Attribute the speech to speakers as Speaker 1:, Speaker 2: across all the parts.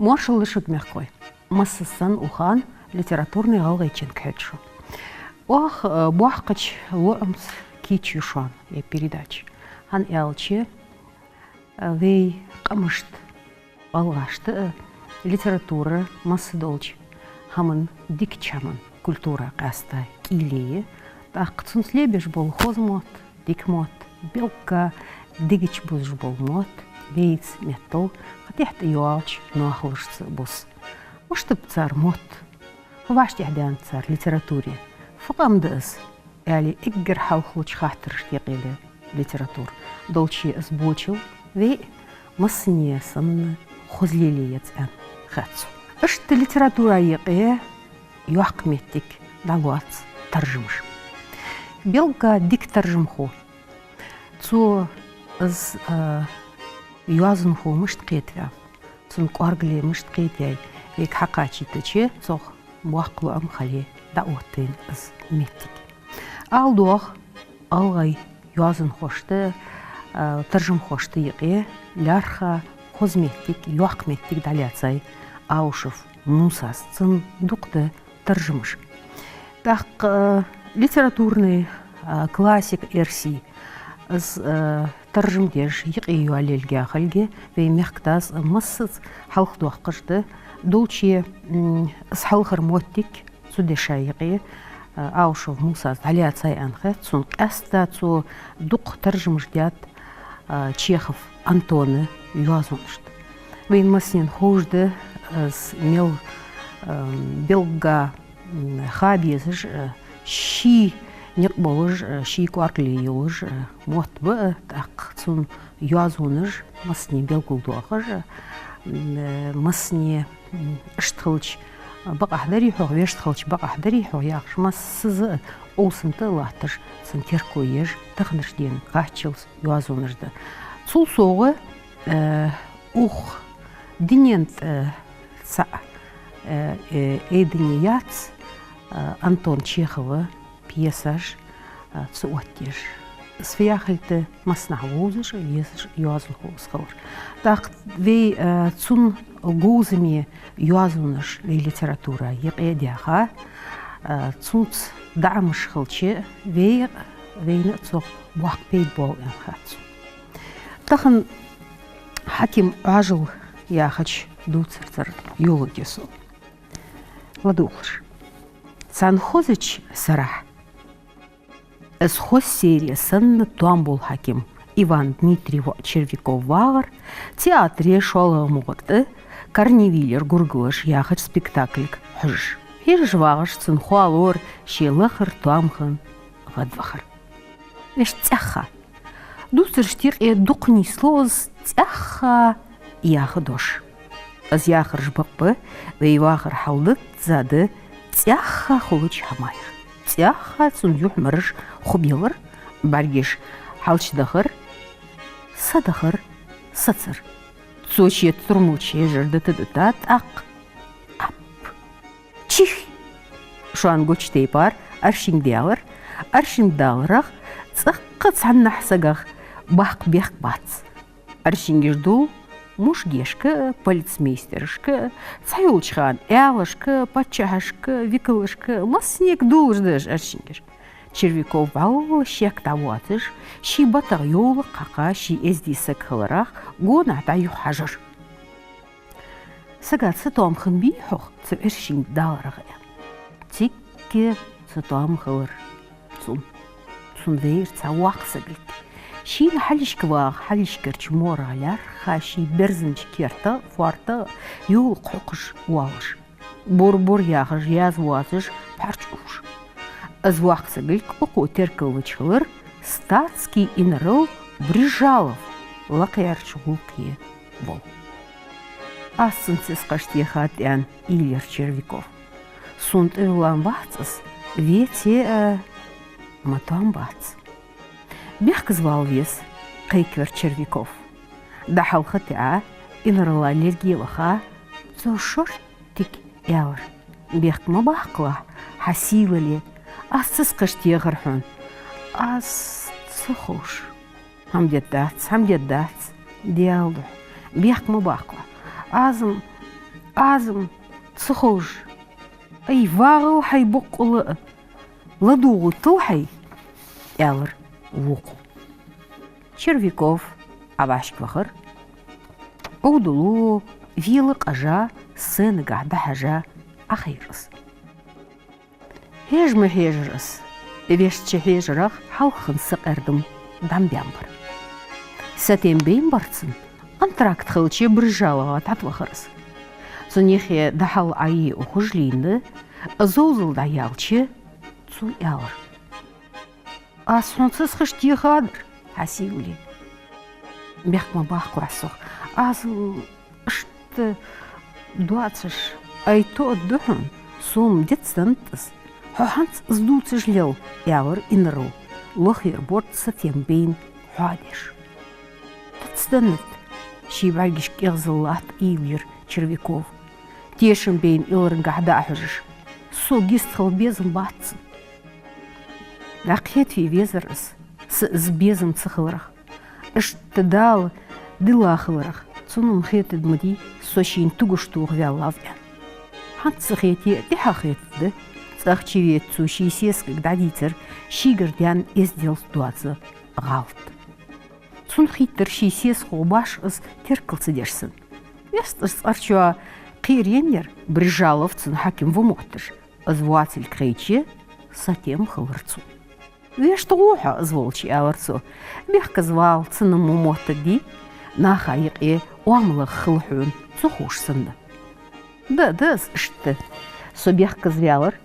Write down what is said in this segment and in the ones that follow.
Speaker 1: Маршаллышык мягкой. Массасан ухан литературный алгайчен кэтшу. Ох, бахкач лоамс кичушан я передач. Хан ялче вей камышт алгашты литература массадолч. Хаман дикчаман культура каста килие. Так цунслебеш бол хозмот, дикмот, белка дигич буз бол мот, вейц метал, хотят юалч нахлышцы бус. Может цар мот. Хваш тядан цар литературе. Фамдас, яли иггер хаухлуч хатырш тегеле литератур. Долчи сбочил, вей масне сан хозлилиец ан хатсу. Ышт литература еге юахметик далуац таржымыш. Белка дик таржымху. Цу з юазынху мышт кетвя. Цун куаргле мышт кетяй. Век хакачи тыче цох буақлу амхали даотын з метик. Алдуах алгай юазын хошты, таржым хошты еге лярха хозметик, юахметик даляцай аушев мусас цын дукты таржымыш. Так литературный классик Эрси з таржымдеж еге юалелге халге вей мехтаз массыз халк дуаққышты долчи с халхар моттик цудешайги аушов мусас даляцай анхэ цун аста цу дук таржымждят Чехов Антоны юазуншт. Вейн маснин хожды с мел белга хабиезж щи нек болыж щи куарклиюж мот бы так цун юазуныж масни белгулдуахыж масни штхылч бақахдари хогвеш штхылч бақахдари хогяхш массыз олсынты латыш цинтеркуеж тахнышден качылс юазуныжды. Цул соғы ух динент са эйдинияц Антон Чехова пьесаж цуоттеж. Свяхальте маснахвузыш езж юазунхус хор. Так вей цун гузами юазуныш вей литература еqedяха цунц дамыш хылче вей вейна цох вақпейд бол энхац. Тахан хаким ажыл яхач дуцерцер юлогесу. Ладухлыш. Санхозыч сарах. Схоз серия сын Туамбул Хаким Иван Дмитриев Червяков вагар театре шола мугты Карнивилер гургылыш яхач спектаклик хыж. Хирж вагаш сын хуалор шелыхыр туамхын гадвахар. Веш тяха. Дусырштир дукни слоз тяха яхдош. Аз яхар жбакпы вейвахар халдык зады тяха хулыч хамайр. Тяха цун юхмырыш хубилыр, баргиш халчдахыр, садахыр, сацыр. Цочет турмуче жырды тыдытат ақ. Ап. Чих. Шуан гочтей пар, аршингдялыр, аршингдалырақ, цыққы цаннахсагах бақ бех бац. Аршингеждул мушгешка, полицмейстершка, цаюлчхан, ялышка, патчашка, викалышка, маснек дулждыш аршингеш. Червяков вал щек таватыш, щи батар юлы қақа, щи эздисі қылырақ, гона таю хажыр. Сагат сатуам хэн бейхух, цып аршинг далырығы. Тикке сатуам қылыр. Цун вейр цауақ сагылт. Шин халишкваг халишкерч моралар хаши берзинч керта фарта юл қоқыш уалыш. Бур яғыш язвуазыш парчуш. Азвуақсы гілк оқу теркілвычылыр статский инрыл Брижалов лақиярч гулкие бол. Ассынсыз қаштеха ән Илер Червяков. Сунд ұлан бацыз вете матан бац. Бех звал вес Кайквер Червяков. Дахал хатя инрыла аллергиялыха цошортик явр. Бех мабақла хасилали ассыз қаштеғырхын. Ас цохуш. Хамдет дац, диалду. Бех мабақла. Азым азым цхож ай вагыл хай боккулы ладугу тылхай ялыр вуку Червяков абашквахыр Оудулу вилы қажа сыны гахда хажа ахирыс Хежмі хежіріс Вешчі хежірақ халқын сықырдым дамбямбыр Сәтен бейін барцын антракт қылчы бір жалыға татвахырыс Зунехе дахал айы ухужлинды зоузылда ялчы цу ялыр А сонсыз хышти хадыр хасиули Бехма бах курасух Азыл шты 20 айто духын сум детстантыс Хоханц сдуцыш лел ялыр иныру Лохир борт сатем бейін хадеш Тацданыт Шибальгиш кегзыллат ийлер Червяков Тешім бейін илырын гахда ахыжыш Со гистхыл безым батсын Лақхетви везіріс С безым цыхылырақ Ішті дал дылахылырақ Цунун хеті дмади Сошин тугуштуғ вяллавян Хан цыхети дихахетді Цахчевет цу шейсескік дадитер Шигірдян ездел дуазы ғалт Цун хиттер шейсесқу баш ұз теркілці дерсін Вестіс арчуа қиыренер Брижалов цун хаким вумотыш Звуатель крейче сатем хылырцу Вешті оға зволчи аварцу Бехка звал цыным умоты ди Нахайық уамлы хылхын цухуш сынды Да-дыз ішті Со бехка звялыр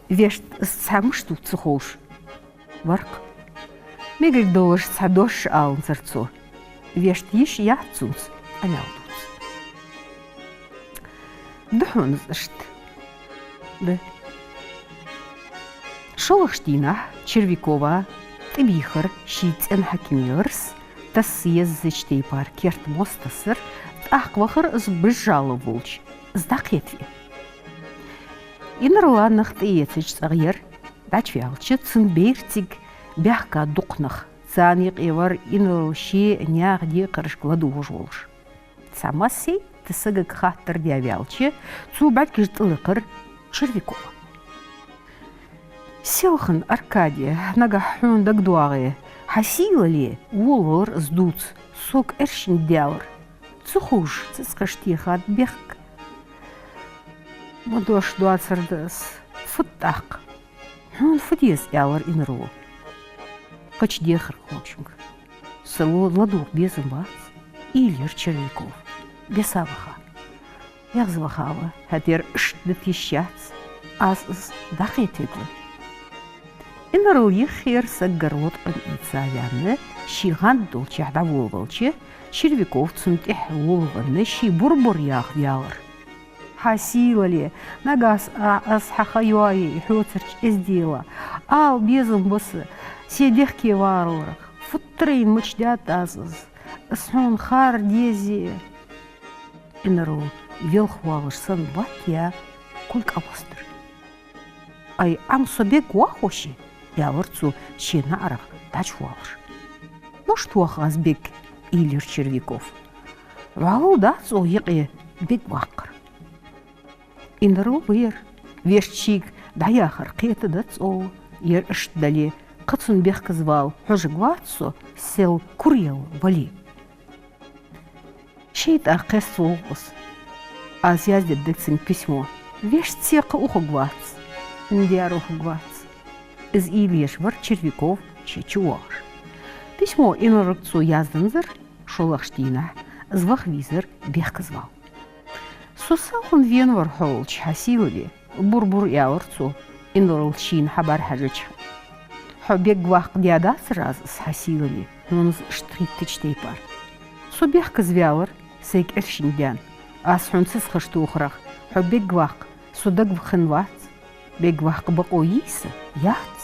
Speaker 1: Вешт самышту цухуш Варк Мегіл долыш садош алын зырцу Вешт еш яцунц аляудуц Дұхыныз ішті Да Шолыштина Червякова Тыбихыр шийтен хакимерс Тассиез зычтей пар керт мостасыр Ақвахыр з брижалы волч Здақ етве Инырла нахты етсіч сағыр Дачвялчы цынбертиг Бяхка дұқнық Цаниқ евар инырылши Няғде қырышқладу жолыш Самаси тысығы қаттыр диавялчы Цубат кіжтылықыр Червякова Селхын Аркадия нагахун дагдуағы Хасила ли уолыр сдуц Сок әршін дялыр Цухуш цыскаштиға бехк Мадош дуацырдыз Фыттақ Он фыдез ялыр иныру Качдехыр қолчынг Сылу ладуқ безім бац Илер Червяков Бесаваха Яғзывахава Хәтер үшті тещац Аз-ыз дақ етеглі Инырыл ехер саггарлот ицавяны Шиған долчахда волвалчы Червяков цунтех волваны Ши бурбур яғ ялыр Хасилали Нагас асхахайуаи Хёцерч эздела Ал безым бысы Седехке варлырық Футтрейн мычдят азыз Сон хар дези Инырыл велхвалыш сын батя Кульк апостыр Ай ам собек уахоши Ялырцу шена арақ тач валыш Может уахазбек Илер Червяков Валу да соғиқи бек вақыр Инырыл бұйыр Вешчик даяқыр қеті дыц ол Ер үштдалі қыцын бек кізвал Хожығватсу сел курел вали Шейт ақес соғыз Аз яздеддіксін письмо Вештсеқы ұқығватс Индияр ұқығватс Из Ильешвар Червяков чечуағыр. Письмо инырықцу яздынзыр, шолақштина, звахвизыр беқ звал. Сусалын венвар холч хасилы, бур-бур ялырцу, инырылчин хабар хажыч. Хобек гвақ диадасыр аз хасилы, ноныз штриттичтей пар. Со беқ звялыр, сейк әршінден, аз хунсыз қышты ұқырақ, хобек гвақ, судаг вхынвац, бек гвақ бақ ойысы, яц.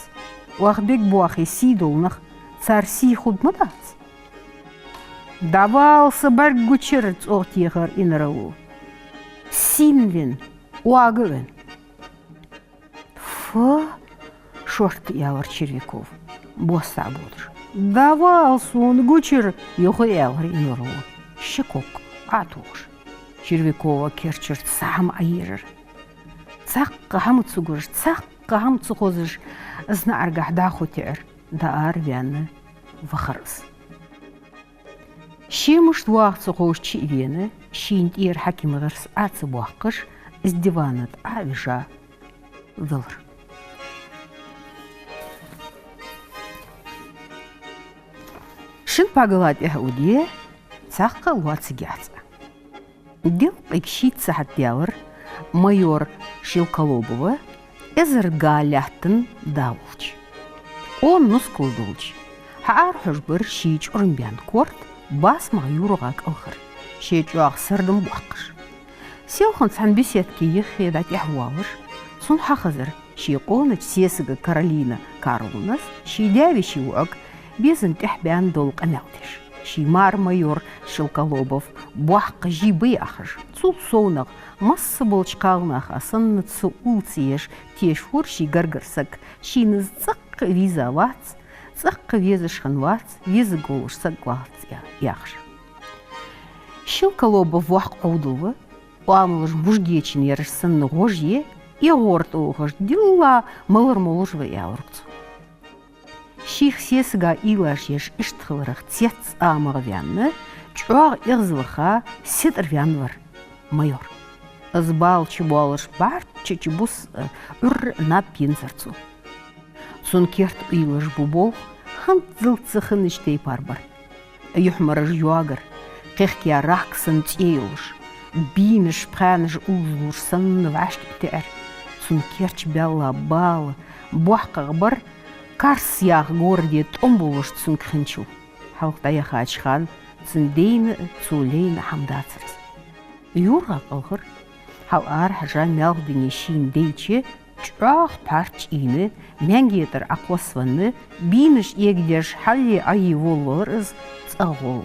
Speaker 1: Уахбек буахи сидолнах цар си худмадац. Давался баргучерц охтехар инрау. Синвин, уагывен. Фу, шорт ялар Червяков. Боса будешь. Давался он гучер, йоху ялар инрау. Щекок, атуш. Червякова керчер сам айырыр. Цаққа хамыт сугырыш, цаққа хамыт суқозыш, ызна аргахда хотер, да арвяны вахарыз. Шемышт уақыт суқош чивені, шейінт ер хакимығырс асы буаққыш, издиванат авижа вылыр. Шын пағылат яхудия, цаққа уатсы гяца. Дел экшит сахаттялыр майор Шилколобова эзергаляттын давулч. Он нускулдулч. Хаар хожбыр шич урымбян корт бас майоргак алхыр. Шеч уақ сырдым буақыш. Селхан сан беседки ехедат яхуалыр. Сон хақызыр шиқоныч сесігі Каролина Карлунас шидявиші уақ безін тәхбян долг амялдеш. Шимар майор Шилколобов буаққа жибы ахыш. Цул соунақ массы болчқалнақ асын цу улциеш тешфур ши гаргарсак шиныз цық виза вац, цық везышхан вац, везы голышсак вац яхш. Шилколобов буақ аудылы, уамылыш бужгечин ярышсынны ғожье, и орт оғыш дилла мылыр молыжвы ялырцу. Ших сесіға илаш еш іштқылырық цец амығы вянны, чуақ иғзылыға сетір вянвар майор. Збал чебуалыш бар чечебус үр на пензарцу. Сон керт илаш бубол, хан зылцықын іштей парбар. Юхмарыш юагыр, қиқкия рақсын тейлыш, бейніш пғаныш ұзлыш сынны вашкеттер. Сон керч бәлла балы, буаққағы бар, Карс яғы горде томбулыш цун кхынчу. Халықта яғы ачқан цындейні цулейні хамдацырыз. Юрға қылғыр, хал ар хажан мялғдыне шиін дейче, чуақ парч ины, мәңгетір ақвасванны, бейніш егдерш халли айы волылырыз цағол.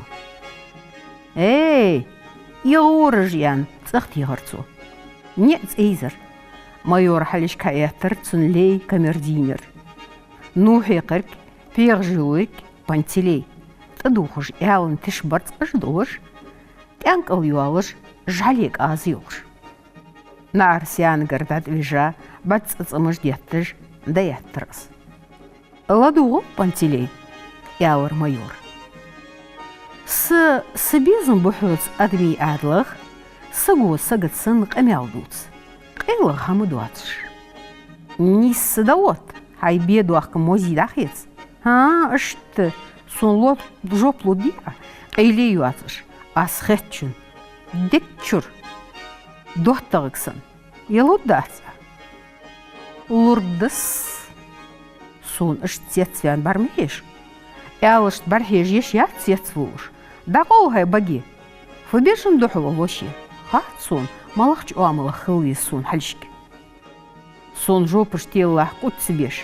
Speaker 1: Эй, иғыры жиян цық тиғырцу. Не цейзір. Майор халиш каяттыр цунлей камердинер. Нухи қырк, пеғ жылык, пантелей. Тадухыш ялын тіш барцқыш долыш, тәнк ыл юалыш, жалек аз юлыш. Нар сян гырдат вижа, баццымыш деттіш, да яттырыз. Ладуғыл, пантелей, ялыр майор. Сыбезін бұхыц адми адлық, сығу сығытсын қамялдуц. Қайлық хамыдуатыш. Ниссы да от. Хай беду ақы мози дақец. Үшті, сон лот жоплу дия, әйлею атыш, асхет чүн, дек чүр, доқтығықсын, елу даца. Лұрдыс, сон үшт сетсвян бармеш, әлішт бархеж еш ят сетсвулыш, дақол хай баги, фыбешін дұхылы лоши, хат сон, малақч уамылы хылы сон хальшки. Сон жопыш теллах кут сібеш.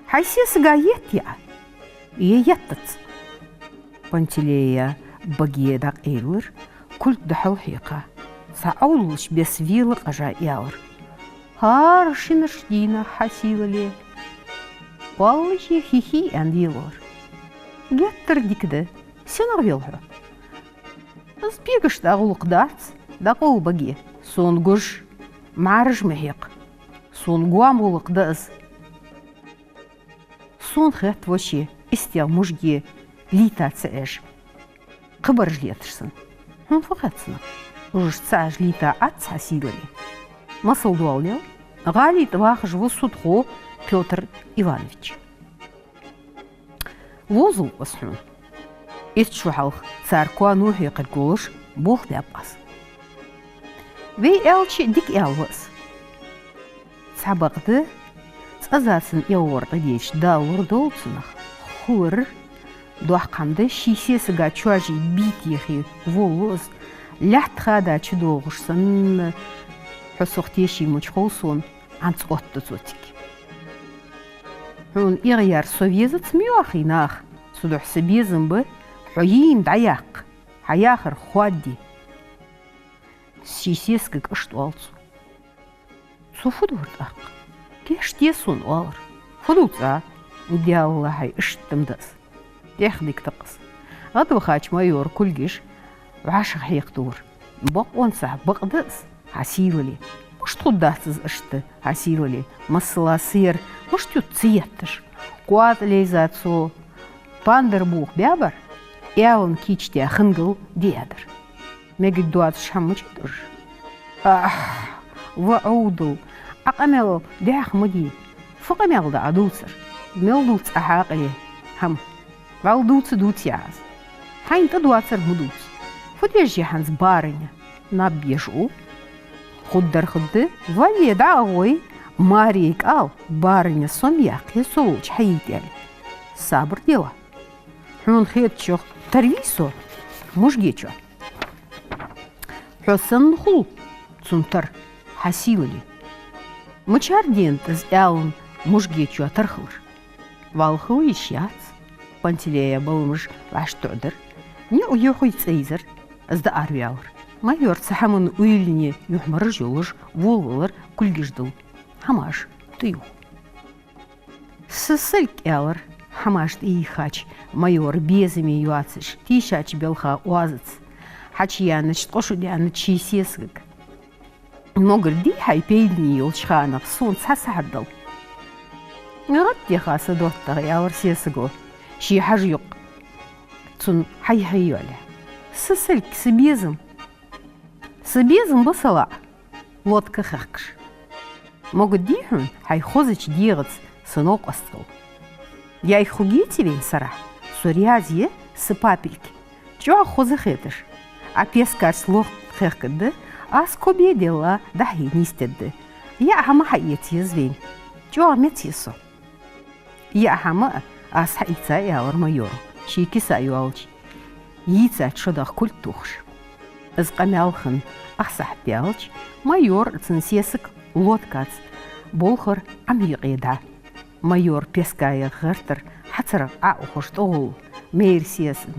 Speaker 1: Хайсесіға ет я. Еттіц. Пантелея багиедақ эйлір, күлт дұхыл хиқа. Саулыш бес вилы қажа ялыр. Хар шиныштина хасилыле. Паллыши хихи әндилыр. Геттір дикді, сен ағвелгі. Збегіш дағылық дац, дақыл баги. Сон гүш марыш мәхек. Сон гуамулық дыз. Сон хэт вообще истел мужге литацы эш. Қыбыр жлетышсын. Он фуқатсына. Ужыш ца жлита атца силали. Масыл дуалнел. Галит вахыш в судхо Петр Иванович. Возул осхун. Истшухалх царкуа нухи қадгулыш бог ляпас. Вей элчи дик элвас. Сабақты цазасын еуорды дейш да лордолцынах хуыр дуаққамды шисесіға чуажи бит ехи волыз лятха да чудоғышсын хосуқтеши мучхолсон анцотты зотик. Он иғияр совезыц мюахинах судухсы безім бы хуим даяқ хаяхыр хуадди шисесгік ұштуалцу. Суфудурдақ, кеште сон олар. Фудуца, диаллахай іштімдіз. Техник тақыз. Адвахач майор күлгеш, вашық хейқтуыр. بق أنسى بقدس حسيلي مش تقدس أشت حسيلي مسلا سير مش تتصيتش قوات ليزاتسو باندر بوخ بيابر ياون كيشتي خنقل ديادر ميجد دوات شامج در وعودو أقمل داخ مدي فقمل دا أدوسر ملدوت أحاقلي هم والدوت دوت ياز هاين تدواتر مدوت فديجي هنز بارنيا نبيشو خدر خد والي دعوي ماريك آل بارنيا سمياق يسولج حييتالي صابر ديلا حون خيط شوخ ترويسو مش جيتشو حسن خل تنتر حسيولي مچار دين تز آلن مش جيتشو ترخور والخو يشيات بانتليا بلمش واش تعدر نيو يوخو يتسيزر ازدا أرويالر майор сахамын уйлине юхмар жолыш воллар кульгиждыл хамаш тыю сысыль кялыр хамаш ихач майор безами юацыш тишач белха уазыц хачияныч тошудяны чисесгик могыр ди хайпейдни юлчханах сон сасардыл нырат дихасы доттар ялыр сесыго ши хажюк цун хай-хайёля сысыль ксыбезым سبيزن بصلا لودك خاكش موجود ديهم هيخوزش ديغت سنوق أستل يا خوجيتي بين صراحة سوريازية سبابيلك جو خوز خيتش أبيسكارس لوخ خاكد أسكوبي ديلا دهي نيستد يا هما حياتي زين جو متيسو يا هما أس حيتا يا ورميورو شيكي سايوالجي ييتا تشدخ كل توخش از قمالخن أخصح بيالج مايور تنسيسك لودكاц بولخر عميق يدع مايور بيسكايا غرتر حتر أخوش طول مير سيسن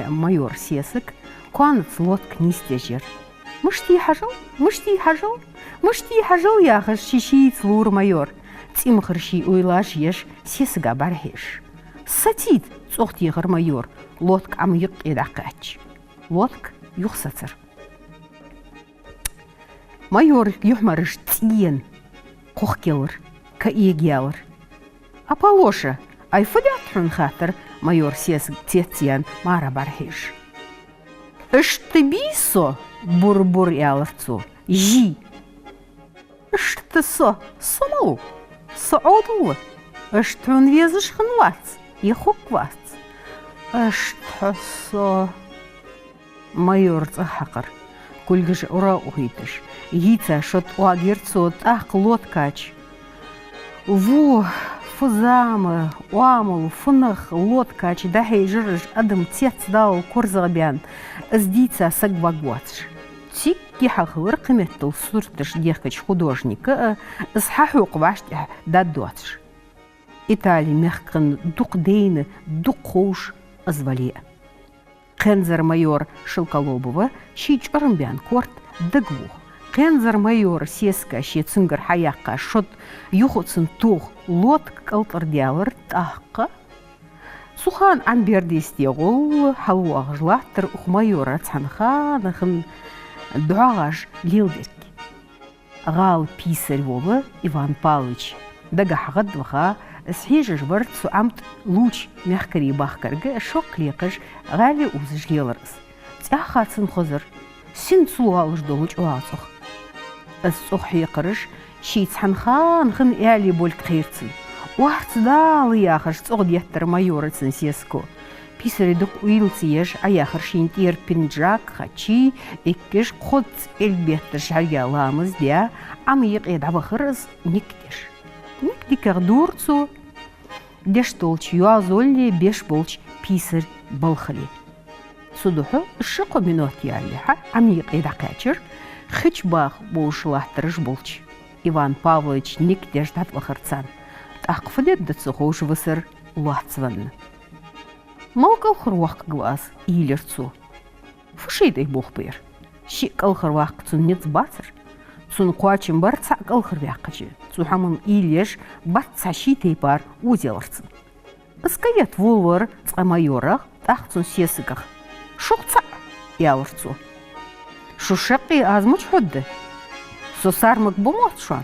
Speaker 1: مايور سيسك كانت لودك نيستجر مشتي حجل يا خش شيشي تلور مايور تيم خرشي ويلاش يش سيسكا برهش ستيد صوختي غر مايور لودك عميق يدع قاتش لودك يخسر майор يحمرش تين قوخكيلر كايجيالر أبالوشا أي فداترن خاطر майор سيس تيتيان مارا برهيش اشتبيسو بربر يالرцу جي اشتسو سمو صعودو اشتون везеш хнвац يخوكвац اشتسو майор цахакар кульгыш ура ухитыш йица шот уагерцот ах лодкач во фузамы уамыл фунах лодкач дахей жырыш адым тец дал корзагбян сдица сагвагвац тикки хахвыр кыметтыл суртыш дехкач художника схахук ваштя дадуац Итали мехкын дук-дейны дук-хоуш азвалия Кензер майор Шелколобова щич рымбян корт дыгвух. Кензер майор сеска щи цынгар хаяққа шот юхуцын тух лот калтырдялыр таққа. Сухан анбердесте ғол халуақ жылаттыр ух майора цанханахын дуағаш лилдерк. Ғал писарь волы Иван Павлович дагахғад ваха سحيج جبرت سعمت لوش مخكري باخكرجة شوك ليقش غالي وزج يلرس تأخذ خزر سن سوالج دوج واصخ الصح يقرش شي تحنخان خن يالي بولك خيرتن واحد دال ياخش تقعد يتر مايورة سنسيسكو بيسري دق ويلتيش عياخر شين تير بنجاك خاتشي اكش خد البيتر شعريا لامز ديا عميق يدعب خرز نكتش نكدي دورцу дештолч юазолли беш болч писар балхали судуху шиқо минут ялиха амиқ идақачыр хичбах боушлахтырыш болч Иван Павлович никдеш датвахарцан тақфдет дацухош высыр луацван малкал хруах глаз илерцу фушейдей бохпыр шикал хруах цун нецбацыр цун қуачым бар цақал хырвяққачы цухамын илеш батца шитей бар узеларцын. Искаят волвар ца майорах тақ цун сесігах. Шоқца яларцу. شو شقي أزمج حد سو سارمك بموت شو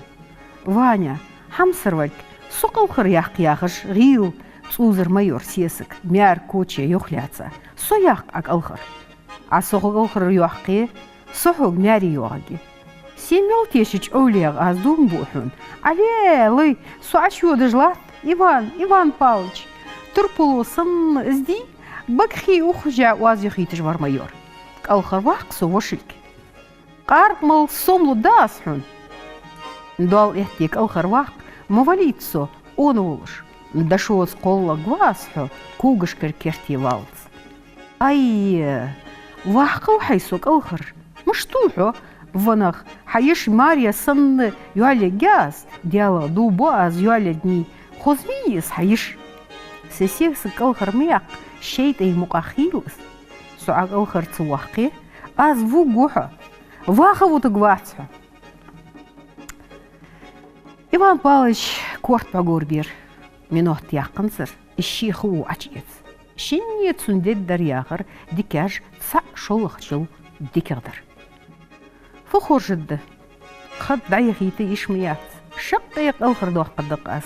Speaker 1: وانيا حمسروك سوق الخر ياخش غيل تسوزر مايور سيسك ميار كوتشي يخلعتsa سو ياق الخر عسوق الخر يحقي سوحوق مياري يوغي سيميل تيشيش أوليغ أزدوم بوحون علي لي سو عشو دجلات Иван Павлович تربولو سن ازدي بكخي وخجع وازيخي تجبر مايور الخر واق سو وشلك قارق مال صوملو داسحون دول احتيك الخر واق مواليتسو اونولش داشوز قولا غواسحو كوغش كركيرتي والز اي واقو حيسوك الخر مشتوحو ونخ حيش ماريا سن يوالي جاز ديالا دو باز يوالي دني خوزميس حيش سيسيس الخر مياق شيت اي مقاخيلس سوعك الخر تسوحقي از فو جوحو واخو تغواتسحو Иван Павлович корт погорбир минут яқынсыр الشيخ هو عجيز شنيت سندد درياغر ديكاج تسع شلخ جل ديكغدر فخور جد خد دايغيتي يشميات شقيق الخر دوح قدق اس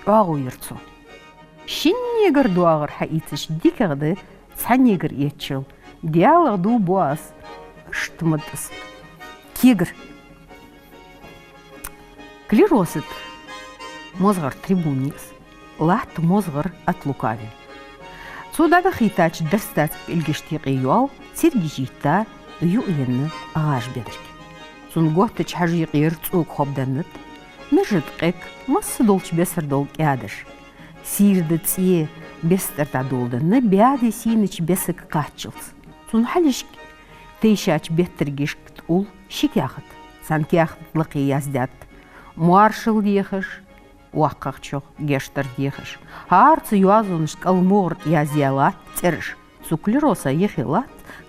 Speaker 1: جواغو يرتسو شنيغر دواغر حقيتش ديكغدر تسعنيغر يتشل ديالغ دو بواس اشتمدس كيغر كليروسد مصغر трибунис لات مصغر أتلوكافي صوداغا خيتاج درستات الجشتيقي يوال سيرجي جيتا يؤين غاش بدرك صنقوهتش حاجي غير تسوق خوب دنت مجدقك مص دولش بسر دول كادش سيردتسيه بستر تعدول دن بيادي سينش بسك قاتشلس صن حالشك تيشاش بيترجيش تقول شكاخت سانكاخت لقي يازدات مارشل ديخش وقاقشوق جشتر ديخش هارت يوازونش كالمور يازيالات ترش سوكليروسا يخيلات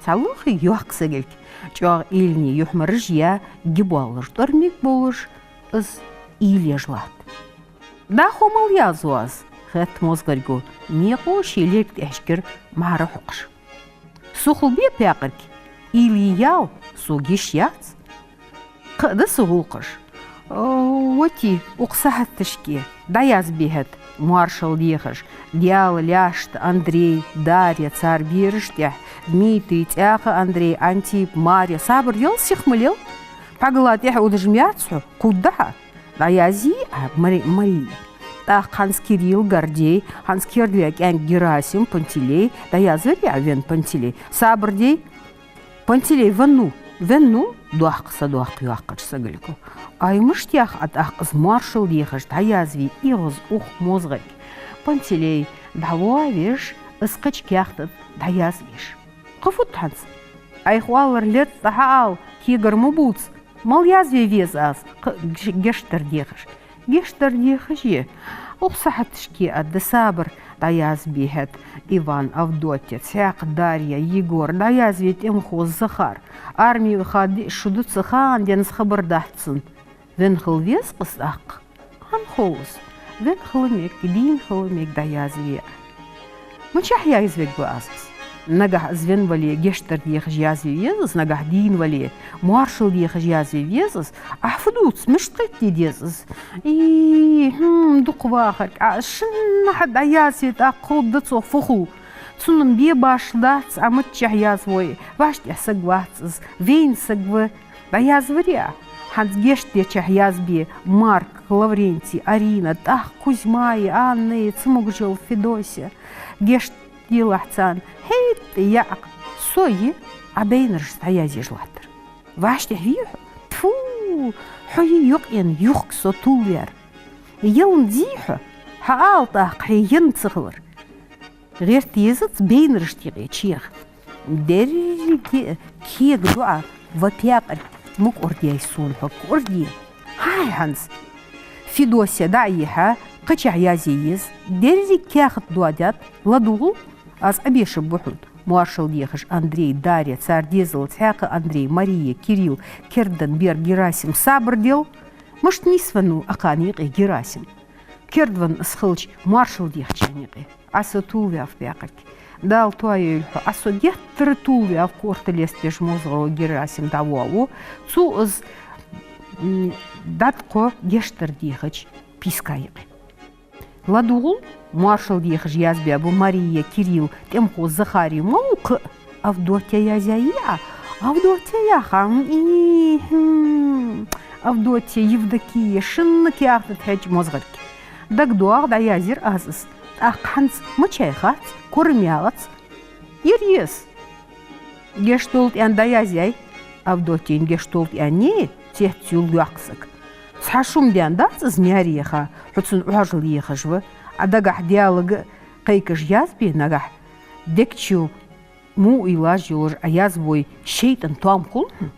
Speaker 1: سالوخي يوقسجلك جوغ إلني يحمرج يا جبالش ترميك بولش از إليجلات داخو مال يازواز خط مزغرجو ميقو شيليك تحشكر معرفقش سوخل بيه بيقرك إليال سوغيش يات قد سوغلقش وتي وقصها التشكي داياز بيهت مارشال ديخش ديال ляшт Андрей Дарья царь бирштях Дмитрий тяха Андрей Антип Мария сабр ел сихмылел паглат я удажмяцу куда даязи Мария та Ханс Кирилл Гордей Ханс Кирдвек Герасим Пантелей даязыр я вен Пантелей сабр дей Пантелей венну дуақса дуақ юаққыш сагылку аймыштях атақыз маршал дихаш таязви иғыз ух мозғык Пантелей давуавиш ысқычкяхтыт даязвиш қыфуттанс айхуалар лет тахаал кигар мубуц мал язви везаз гештер дихаш е уқсахатышки адды сабыр даязбихет Иван Авдотья цяқ Дарья Егор даязвит имхоз Захар армии выходи шудут цыхан денс хабардахтсын вен хылвес қысақ хан холос вен хылымек дин хылымек даязви мычах язвек буазыз нагах звен вали гештер дихаш язви везыз нагах дин вали маршал дихаш язви везыз ахфдуц мыштык дедезыз и дуқвахар шынна даязвит ақылдыцо фуху цунун бе башдац амытчах язвой ваштя сагвацыз вейн сагвы даязвыря ханс гештечах язби Марк Лаврентий Арина тах Кузьма и Анна и Цмугжил Федосия гешт Елахцан хейт як сойи абейнер стаязи жлатыр ваштя вих тфу хой юқен юқ сотулер елн дихо хаалтах хейн цхлыр غير تيزت بين رشتيقي تشيخ دريكي كيك دعا وبياقر مك أردي يسون حق أردي هاي هانس فيدوسيا دعيها قچع يازيز دريك كاخت دوادات لدوغو از أبيش بحود مارشال ديخش أندري داريا царь ديزل تحاق أندري ماريا كيريل كردن بير جراسيم صابر ديل مش نيسفنو أقانيقي جراسيم كردون اسخلش مارشال ديخشانيقي أسطوفي أفبيقك дал туаю асо геттер тулвя в кортелес пеш мозгро Герасим давау цу из датко гештер дихач пискайы. Ладугул маршал дихач язбя бу Мария Кирилл темхо Захарий маук Авдотья язяя Авдотья хан и Авдотья Евдокия шинны кяхтет хэч мозгарки. Дагдуар да язир азыс. Аханц мычайхац, кормягац. Ирьес. Гештолт ян да язяй. Авдотьин гештолт яне тетюл яқсык. Цашум дян да змяриха. Хуцун уажыл ехажвы. Адагах диалог кайкаш язби нагах. Декчу му илаж юлж аязбой шейтан туам кулн.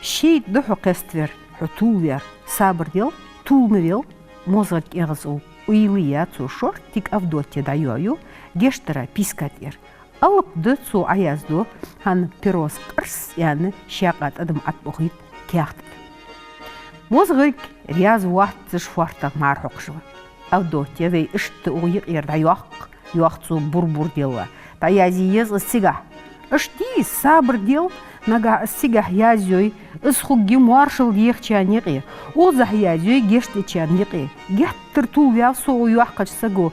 Speaker 1: Шейт духу кествер, хутулвер, сабр дел, тулмевел, мозгат егзул. Уилия цу шортик Авдотья даюю, гештера пискатер. Алып дыцу аязду, хан пирос кырс яны шақат адым атбухит кяхтет. Мозгат ряз вахтыш фартак мархокшва. Авдотья вей ишты уйық ерда юақцу бур-бур дела. Таязи ез сига. Ишти сабр дел, нага сига язёй, исхуги маршал ехчаниqi. О за язёй гештечаниqi. Геттер тулвя соу юақач саго.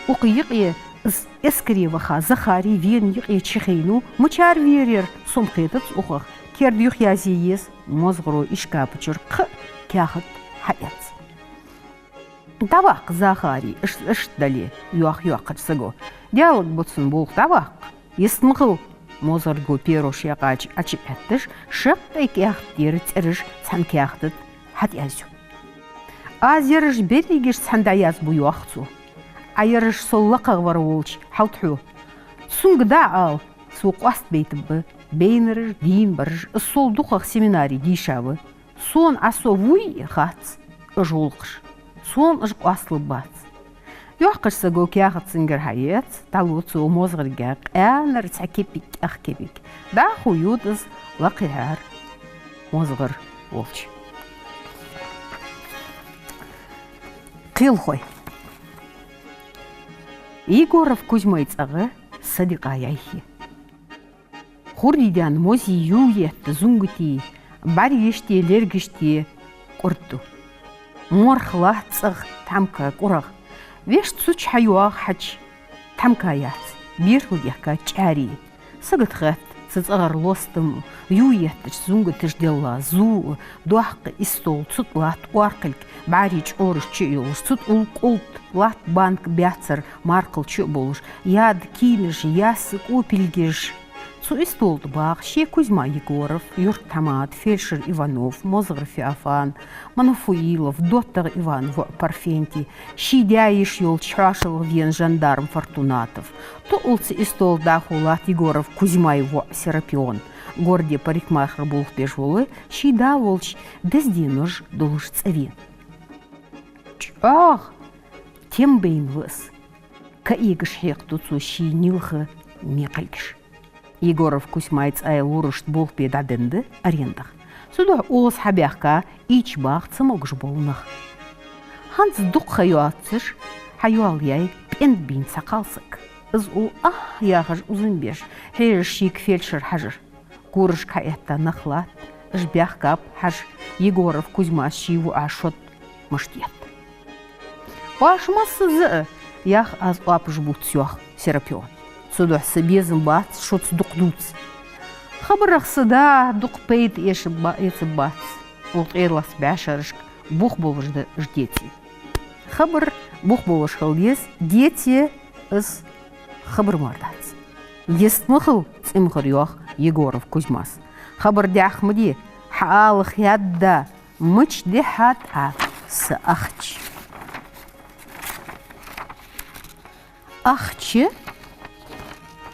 Speaker 1: Уқиqi эскриваха Захарий вен иqi чихейну мучар верер сумхетец уқах. Кердюх язи ез мозгро ишкапчур кяхат хаяц. Тавақ Захарий іштдалі юақ-юаққыч саго. Диалог бұтсын болқ тавақ. Естмғыл мозыргу перош яқач ачып әттіш, шықтай кяқтері цәріш сан кяқтыд хат язю. Азеріш берегеш санда яз бұ юақцу. Айырыш соллақығы бар олч халтху. Сунгда ал суқ аст бейтібі, бейніріш, дейін барыш, сол дұқақ семинарий дейшавы. Сон асо вуй хац ұжулқыш. Сон ыжық асылы бац. Юаққышсы гөкияғыт сынгер хайет, талуцу мозғыргақ, әнір цәкепік, ақкепік. Да хуюдыз лақияр мозғыр олч. Қил қой. Егоров Кузьмайцағы садиқа яйхи. Хурдиден мози юетті зуңгіті, бар еште лергіште құрту. Морхла цъг тамка кураг. Веш цуч хайуаг хач тамка яц. Бирху яка чари. Сагат хат цъгар лостым юетч зунгатыш дела зу дуах истол цутлат уаркалк барич орыш чуюлш цут улт лат банк бяцар маркл чубулш яд кинеш ясык упильгиш. Цу истолд баг ше Кузьма Егоров, Юрт Тамат, фельдшер Иванов, Мозгр Феофан, Манофуилов, доктор Иван Парфентий, Шидяиш юл чрашил вен жандарм Фортунатов. То улцы истолд дахулат Егоров Кузьма его Серапион. Горде парикмахер был в пешволы, шида волч дездинож долж цевин. Ах, тем бейн выс. Каигш хекту цу ши нилха мекалькш. Егоров Кузьмайц айлурышт бол педаденді арендах. Суда оғыз хабяққа ич бақ цымогж болнақ. Ханс дуқ хайуатсыш, хайуал яй пент бин сақалсық. Из ол яғыш ұзын беш, хейр шик фельдшер хажыр. Көріш каятта нақлат, жбяқ кап хаж Егоров Кузьмас шиву ашот мұштет. Вашмасы зы, яқ аз апыш бұт сүйақ Серапион. Суда себезім бац, шоц дуқ дуц. Хабырақсы да дуқ пейт еші бац. Олт эрлас бәшарышк бұқ болышды ждети. Хабыр бұқ болыш қылдес, дети үз хабыр мардац. Естміқыл цимқыр yoq Егоров Кузьмас. Хабыр дяхмыди хаалық ядда мұч дехат асы ақч. Ақчы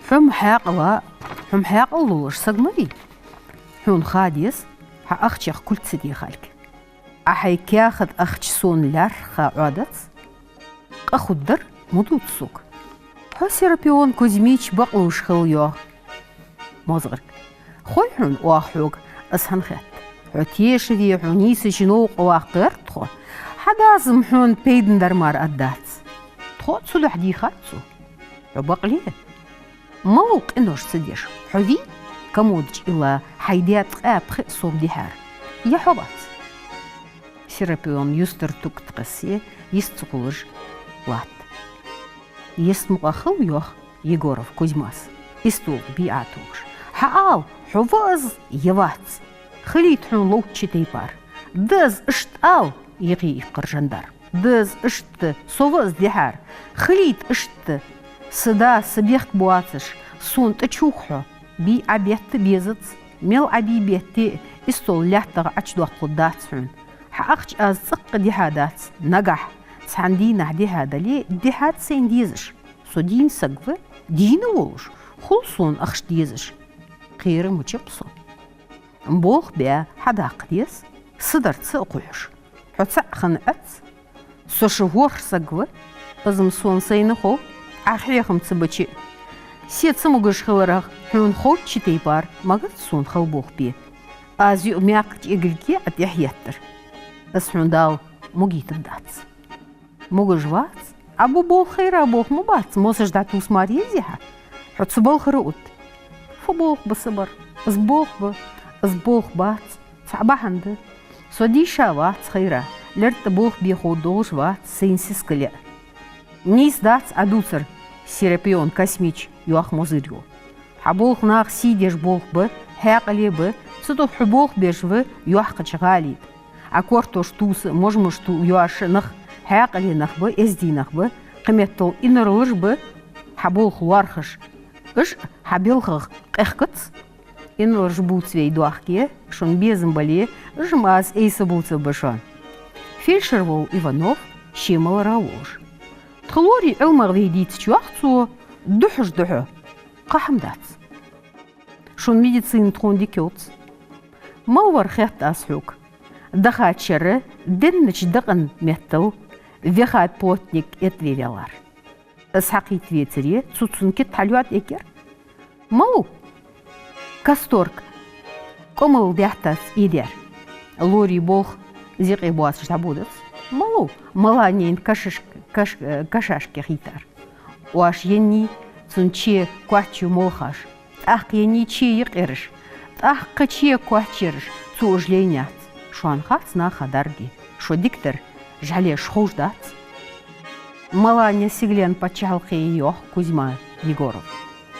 Speaker 1: حم حاقل لوش سجمري حون خاديس أخشخ كل سدي خالك أحي كاخد أخش سون لارخا عادت أخد در مدود سوق Серапион Кузьмич бақлуш хылйо. Мозғырк. Хой хун уахуг асханхат. Хутешеви хунисы жинуq уақырт хо. Хадазым хун пейден дармар аддац. Тхот сулах дихатсу. عبقليه موق إنوش سديش حذي كمودج إلا حيديات قابخ صوب ديحار يا حبات سيرابيون يستر توك تقسي يستقولج لات يستمقخل يوخ يغورف كوزماس يستوق بيعاتوش حقال حفاظ يواتس خليت حون لوتشي تيبار داز اشتقال يغي قرجندار داز اشت صوفاز ديحار خليت اشت صدا سبيخ بواتش سون تشوخو بي عبيت بيزت ميل عبي بيتي استول لحتغ عجدو قداتسون حقش از زق ديحادات نجح ساندينا ديحادا لي ديحاد سين ديزش سو دين سقفة دين وولش خلصون أخش ديزش خير مجبصو مبوخ بيا حداق ديز صدرت سأقوش حتسع خنقت سو شهور سقفة بزم سون سينخو أخيخم تسبتشي سيت سموغش خورغ حون خوت شتيبار مغت سون خلبوخ بيه آزيو مياقت إقلكي عد يحياتر أسحون داو موغيت الداتس موغش واتس أبو بول خير أبوخ مباتس موسش داتوس ماريزيها حتس بول خروت فبوخ بصبر أزبوخ باتس صعباحند سوديشا واتس خيرا لرت بوخ بيخودوش واتس سينسيس كليا نيس داتس أدوسر سيرابيون كاسميش يوخ موزيريو حبوخ ناخ سيديش بوخ ب هاقلي ب ستو حبوخ بيش ب يوخ قشغالي أكورتوش توس مجمش تو يوش نخ هاقلي نخ ب ازدي نخ ب قميتو إنرلش ب حبوخ وارخش إش حبيلخ قخكتس إنرلش بوتس وي دوخكي شون بيزن بالي إش ماز إيسا بوتس بشان فيلشر وول إيفانوف شيمال راوش تخلوري علمغ ويديت تشوختصو دحش دحو قحم داتس شون ميديسين تخون دي كيوتس مور خيات أسحوك دخات شر دنش دقن ميتل ويخات بوتنيك اتويريالار اسحقي تويتري تسوتسون كت حلوات اكير مو كاستورك كومل ديحتاس ايدير لوري بوخ زيقي بواسش تابودت مو ملانين كشاشكي خيتار واش يني تسونشي كواتشو مولخاش تاق يني تشي يقرش تاق قتشي كواتشرش تسوجلينيات شوان خاصنا خدارجي شو ديكتر جعلي شخوش دات ملانيا سيглен подчалқи يوخ Кузьма Егоров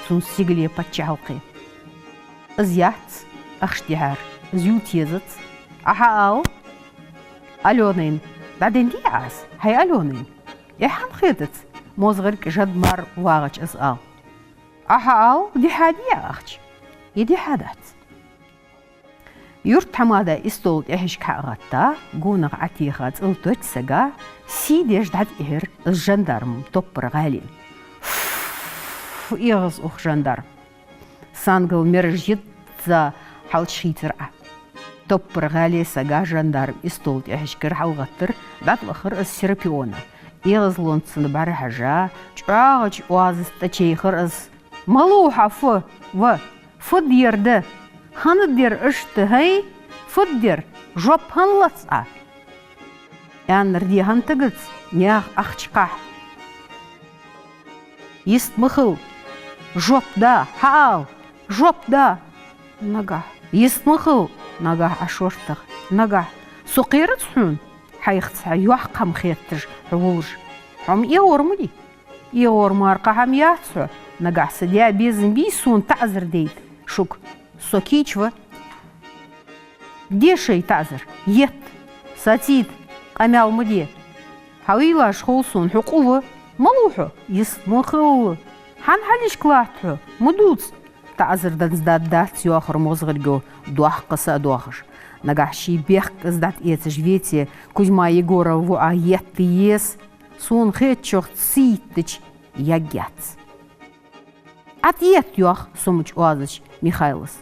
Speaker 1: سون سيгле подчалқи زيات أخشتهار زيوت يزت أحاو ألونين بعدين دي عاس هاي ألونين يحن خيطت موزغرك جد مار واغج أسأل أحاو دي حادية أخش يدي حادات يورت حمادا استول إحش كأغتا قونغ عتيخات التوت سجا سيديش دعت إهر الجندرم توبر غالين إيغز أخ جندرم سانغل مرجيت за حالشيتر توبر غالي سجا جندرم استول إحش كر حلغتر بعد آخر السيربيونا إيغز لونسن بار حاجة جاغج وازس تشيخر اس ملوحة فدير ده هندير اشت هاي فدير جوب هنلصع يعني ردي هنتقص نياخ أخشقح يستمخل جوب دا حال جوب دا نجح يستمخل نجح أشورتك نجح سقيرت حون حيختسع يوحقم خيتج حوج هم يورملي يور مارقة هم ياتسع نجح سديا بيزن بيسون تعذر ديت شوك سوكيچوا ديشي تعذر يت ساتيت قمال مدي حويلا شخوصون حقوه ملوحو يسمخو حن حليش كلاتحو مدوز تعذر دنزداد دات يوخر موزغرجو دوح قصا دوخش نجح شي بيخ ازداد ايتجويتي Кузьма Егоров а يتيس سون خيتشوخ سيتج يجيت أتيت يوخ سمج وازج ميخايلس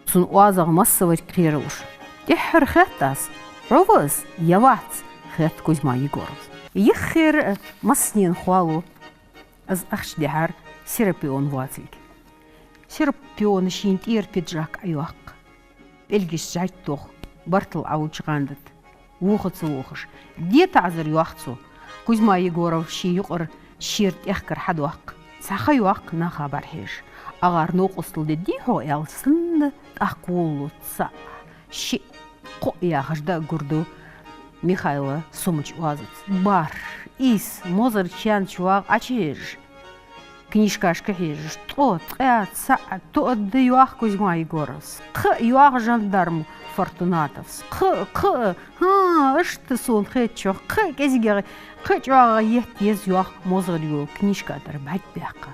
Speaker 1: سون وازغ مصور كريروش تحر خيتاس عوض يوات خيت Кузьма Егоров يخير مصنين خوالو از أخش دهار سيربيون واتلك سيربيون شينتير بيجاك أيوق بلجش جايتوخ برتل عوج غاندت ووخت ووخش دي تعذر يوختسو Кузьма Егоров شي يقر شيرت يخكر حد وق سخيوق نخبر هيش أغار نوقصل دي هو يالسن أقولو تسا شي قويا هجدا قردو ميخايلا سومج وازت بار إيس موزر чан чувак ачиж книжкашка хижиш то саат то да юах Кузьма Егоровс юах жандарм Фортунатовс что сон хэтчо кезигер хэтчо ес юах мозер ю книжка дар бат бяка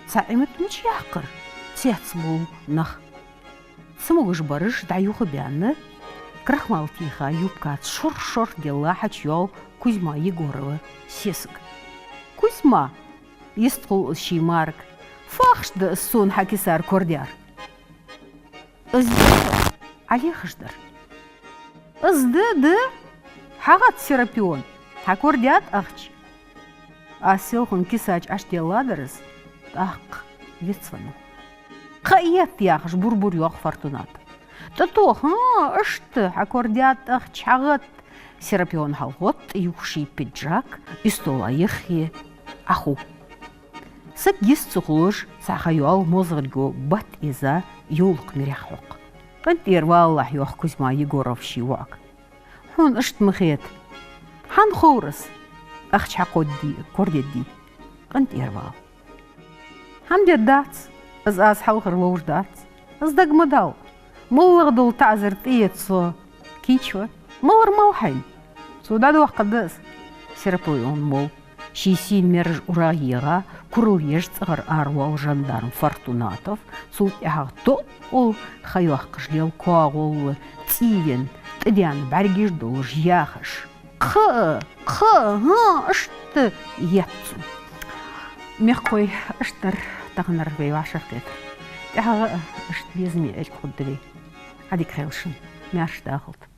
Speaker 1: саимет мич яқыр цец бул нах смогуш барыш да юхы бянны крахмал тиха юбка шор дела хачёл Кузьма Егорова сеск Кузьма يستقل شي مارك فاخش دا السون حكي صار كورديار عليه خشدر ازداد حاغات سيرابيون حكورديات اخش اسيلخن كيساج اشتي لادرس اق يتصفنو قايات ياخش بربور يوخ فورتونات تتو ها اشت حكورديات اخش حاغات سيرابيون حلغوت يوخشي بيجاك يستولا يخي اخو سك يستخلوش ساخيوال مزغلقو بات إذا يولق مريحوق قنت والله يوخ Кузьма Егоров شيواك هون اشت مخيت حان خورس اخش حقودي كوردي قنت وال حمد الدات از حلقر لوش دات از دق مدال ملغدول تعزر تيتسو كيشوا ملر موحين سو دادو قدس سيرابويون مول شيسين مرج أراغيغا كروليج تغر أروال жандарм Фортунатов سوت إحاغتو أول خيوخ قشليل كواغول تيين تديان برگيش دولج ياخش ها اشت يبتو ميخوي اشتر تغنر بيواشر كتر إحاغ اشت بيزمي الكودري هاديك خيلشن ميارش داخلت